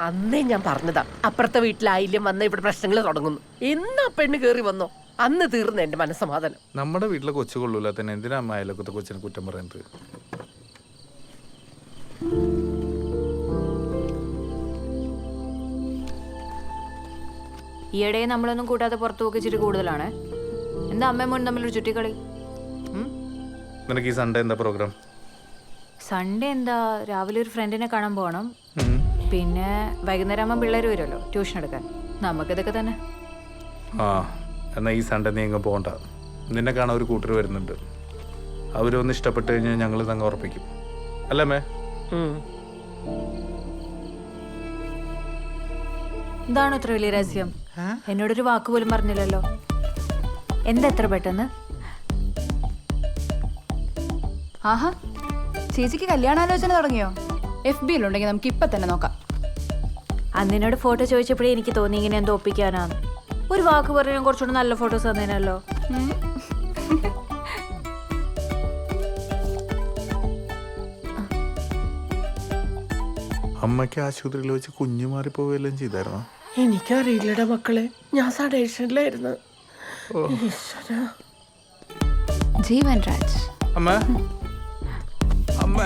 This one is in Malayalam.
അന്നേ ഞാൻ പറഞ്ഞതാ, അപ്പുറത്തെ വീട്ടിലായില്യം വന്ന ഇവിടെ പ്രശ്നങ്ങൾ തുടങ്ങുന്നു. എന്നാ പെണ്ണ് കേറി വന്നോ അന്ന് തീർന്നു എന്റെ മനസ്സമാധാനം. നമ്മുടെ വീട്ടിലെ കൊച്ചു കൊള്ളൂല തന്നെ എന്തിനാ അമ്മ അയലൊക്കത്തെ കൊച്ചിനെ കുറ്റം പറയുന്നത്? ഈയിടെ നമ്മളൊന്നും കൂട്ടാതെ പുറത്തു പോക്കി ഇച്ചിരി കൂടുതലാണ്. എന്താ അമ്മയും മോനും തമ്മിലൊരു ചുറ്റിക്കളി? നിനക്ക് ഈ സൺഡേ എന്താ പ്രോഗ്രാം? സൺഡേ എന്താ, രാവിലെ ഒരു ഫ്രണ്ടിനെ കാണാൻ പോകണം. പിന്നെ വൈകുന്നേരം ആകുമ്പോൾ പിള്ളേർ വരുമല്ലോ ട്യൂഷൻ എടുക്കാൻ. നമുക്കിതൊക്കെ തന്നെ. ആ എന്നാൽ ഈ സൺഡേ നീ എങ്ങും പോകണ്ട. നിന്നെ കാണാൻ ഒരു കൂട്ടർ വരുന്നുണ്ട്. അവരൊന്ന് ഇഷ്ടപ്പെട്ട് കഴിഞ്ഞാൽ ഞങ്ങൾ തങ്ങ ഉറപ്പിക്കും. അല്ലേ മേ? എന്താണോ ഇത്ര വലിയ രഹസ്യം? എന്നോടൊരു വാക്ക് പോലും പറഞ്ഞില്ലല്ലോ. എന്താ എത്ര പെട്ടെന്ന്? ആഹാ, ചേച്ചിക്ക് കല്യാണാലോചന തുടങ്ങിയോ? FB യിലുണ്ടെങ്കിൽ നമുക്ക് ഇപ്പൊ തന്നെ നോക്കാം. അന്നിനോട് ഫോട്ടോ ചോദിച്ചപ്പോഴേ എനിക്ക് തോന്നി ഇങ്ങനെ എന്തോ ഒപ്പിക്കാനാണ്. ഒരു വാക്ക് പറഞ്ഞാൽ കുറച്ചുകൂടെ നല്ല ഫോട്ടോസ് തന്നേനല്ലോ. അമ്മയ്ക്ക് ആശുപത്രിയിൽ വെച്ച് കുഞ്ഞു മാറിപ്പോവുകയെല്ലാം ചെയ്തായിരുന്നോ? എനിക്കറിയില്ലടാ മക്കളെ, ഞാൻ സഡേഷനിലായിരുന്നു. ജീവൻ രാജ് അമ്മ അമ്മ